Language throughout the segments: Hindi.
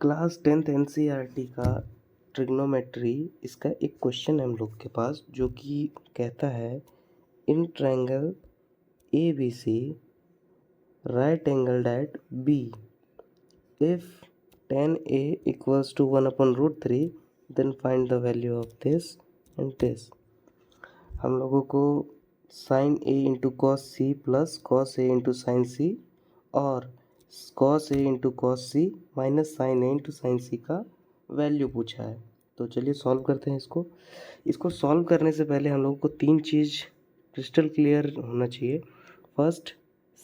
क्लास 10th एनसीईआरटी का ट्रिग्नोमेट्री इसका एक क्वेश्चन है हम लोग के पास जो कि कहता है in triangle A B C right angled at B if tan A equals to 1/√3 then find the value of this and this। हम लोगों को sin A into cos C plus cos A into sine C और cos A into cos C minus sine A into sine C का वैल्यू पूछा है। तो चलिए सॉल्व करते हैं इसको सॉल्व करने से पहले हम लोगों को तीन चीज़ क्रिस्टल क्लियर होना चाहिए। First,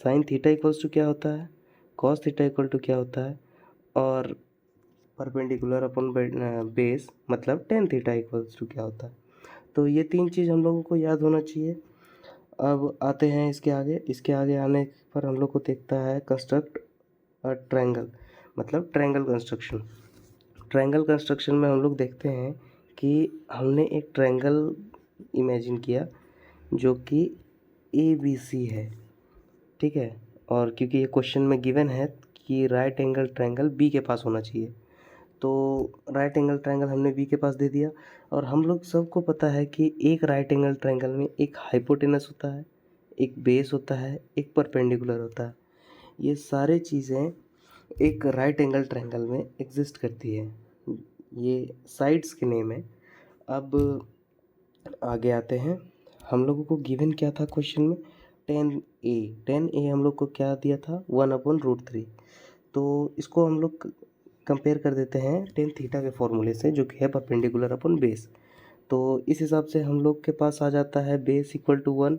sine theta equals to क्या होता है, कॉस थीटा इक्वल टू क्या होता है और परपेंडिकुलर अपन बेस मतलब टेन थीटा इक्वल्स टू क्या होता है। तो ये तीन चीज़ हम लोगों को याद होना चाहिए। अब आते हैं इसके आगे आने पर हम लोग को देखता है कंस्ट्रक्ट ट्रायंगल मतलब ट्रायंगल कंस्ट्रक्शन में हम लोग देखते हैं कि हमने एक ट्रायंगल इमेजिन किया जो कि ए बी सी है, ठीक है। और क्योंकि ये क्वेश्चन में गिवन है कि राइट एंगल ट्रायंगल बी के पास होना चाहिए, तो राइट एंगल ट्रायंगल हमने बी के पास दे दिया। और हम लोग सबको पता है कि एक राइट एंगल ट्रायंगल में एक हाइपोटेनस होता है, एक बेस होता है, एक परपेंडिकुलर होता है। ये सारे चीज़ें एक राइट एंगल ट्रायंगल में एग्जिस्ट करती है। ये साइड्स के नेम है। अब आगे आते हैं, हम लोगों को गिवन क्या था क्वेश्चन में, टेन ए हम लोग को क्या दिया था 1/√3। तो इसको हम लोग कंपेयर कर देते हैं टेन थीटा के फॉर्मूले से जो कि है परपेंडिकुलर अपन बेस। तो इस हिसाब से हम लोग के पास आ जाता है base equal to 1,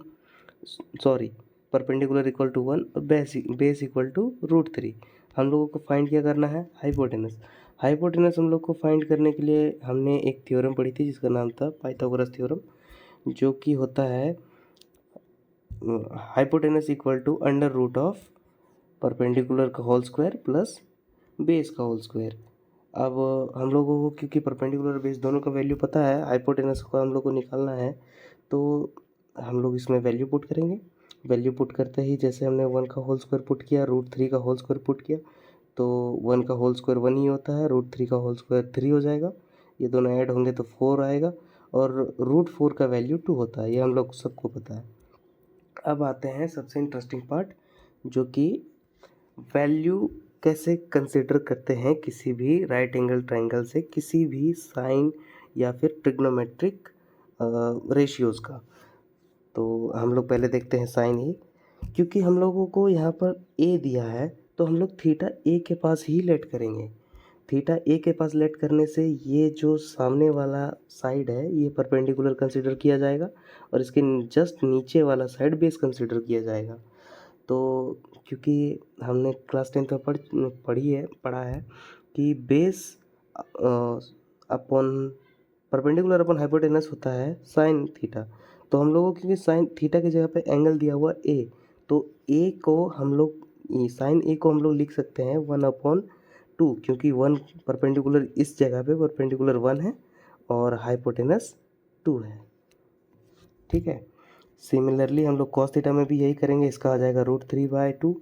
sorry perpendicular equal to 1 और बेस इक्वल टू √3। हम लोगों को फाइंड क्या करना है, हाइपोटेनस हम लोग को फाइंड करने के लिए हमने एक थ्योरम पढ़ी थी जिसका नाम था पाइथागोरस थ्योरम, जो कि होता है hypotenuse equal to under root of perpendicular का होल स्क्वायर प्लस बेस का होल स्क्वायर। अब हम लोगों को क्योंकि परपेंडिकुलर बेस दोनों का वैल्यू पता है, हाइपोटेनस को हम लोग को निकालना है, तो हम लोग इसमें वैल्यू पुट करेंगे। वैल्यू पुट करते ही जैसे हमने 1 का होल स्क्वायर पुट किया, √3 का होल स्क्वायर पुट किया, तो 1 का होल स्क्वायर 1 ही होता है, √3 का होल स्क्वायर 3 हो जाएगा, ये दोनों ऐड होंगे तो 4 आएगा और √4 का वैल्यू 2 होता है, ये हम लोग सबको पता है। अब आते हैं सबसे इंटरेस्टिंग पार्ट जो कि वैल्यू कैसे कंसिडर करते हैं किसी भी राइट एंगल ट्रायंगल से किसी भी साइन या फिर ट्रिग्नोमेट्रिक रेशियोज़ का। तो हम लोग पहले देखते हैं साइन ए। क्योंकि हम लोगों को यहाँ पर ए दिया है तो हम लोग थीटा ए के पास ही लेट करेंगे। थीटा ए के पास लेट करने से ये जो सामने वाला साइड है ये परपेंडिकुलर कंसिडर किया जाएगा और इसके जस्ट नीचे वाला साइड बेस कंसिडर किया जाएगा। तो क्योंकि हमने क्लास 10th में पढ़ा है कि base upon perpendicular upon hypotenuse होता है साइन थीटा। तो हम लोगों को क्योंकि साइन थीटा की जगह पे एंगल दिया हुआ ए, तो ए को हम लोग साइन ए को हम लोग लिख सकते हैं 1/2, क्योंकि 1 परपेंडिकुलर इस जगह पे परपेंडिकुलर 1 है और हाइपोटेनस 2 है, ठीक है। सिमिलरली हम लोग कॉस थीटा में भी यही करेंगे, इसका आ जाएगा √3/2।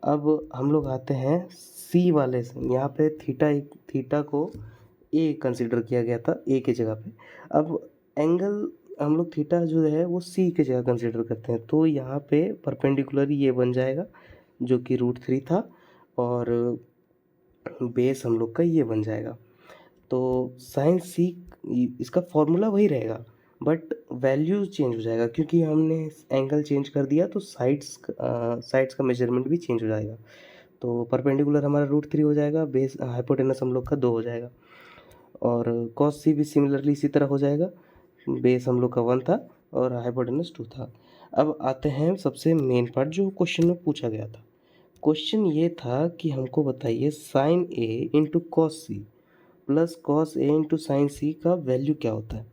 अब हम लोग आते हैं सी वाले से, यहाँ पे थीटा को ए कंसिडर किया गया था ए के जगह पे। अब एंगल हम लोग थीटा जो है वो सी के जगह कंसिडर करते हैं, तो यहाँ पे परपेंडिकुलर ये बन जाएगा जो कि √3 था और बेस हम लोग का ये बन जाएगा। तो साइन सी इसका फॉर्मूला वही रहेगा बट वैल्यू चेंज हो जाएगा क्योंकि हमने एंगल चेंज कर दिया, तो साइड्स का मेजरमेंट भी चेंज हो जाएगा। तो परपेंडिकुलर हमारा √3 हो जाएगा, बेस हाइपोटेनस हम लोग का 2 हो जाएगा और कॉस सी भी सिमिलरली इसी तरह हो जाएगा, बेस हम लोग का 1 था और हाइपोटेनस 2 था। अब आते हैं सबसे मेन पार्ट जो क्वेश्चन में पूछा गया था। क्वेश्चन ये था कि हमको बताइए sine A into cos C plus cos A into sine C का वैल्यू क्या होता है।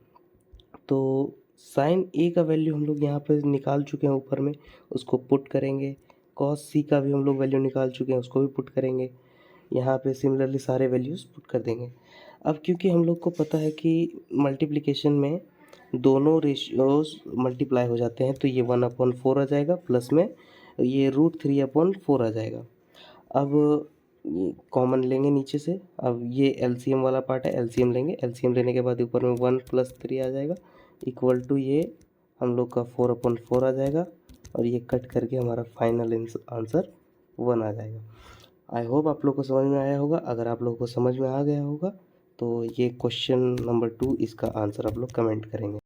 तो साइन ए का वैल्यू हम लोग यहाँ पे निकाल चुके हैं ऊपर में, उसको पुट करेंगे। कॉस सी का भी हम लोग वैल्यू निकाल चुके हैं, उसको भी पुट करेंगे। यहाँ पे सिमिलरली सारे वैल्यूज़ पुट कर देंगे। अब क्योंकि हम लोग को पता है कि मल्टीप्लिकेशन में दोनों रेशियोज मल्टीप्लाई हो जाते हैं, तो ये 1/4 आ जाएगा प्लस में ये √3/4 आ जाएगा। अब ये कॉमन लेंगे नीचे से। अब ये एलसीएम वाला पार्ट है, एलसीएम लेंगे। एलसीएम लेने के बाद ऊपर में 1 + 3 आ जाएगा इक्वल टू ये हम लोग का 4/4 आ जाएगा और ये कट करके हमारा फाइनल आंसर 1 आ जाएगा। आई होप आप लोग को समझ में आया होगा। अगर आप लोगों को समझ में आ गया होगा तो ये क्वेश्चन नंबर 2 इसका आंसर आप लोग कमेंट करेंगे।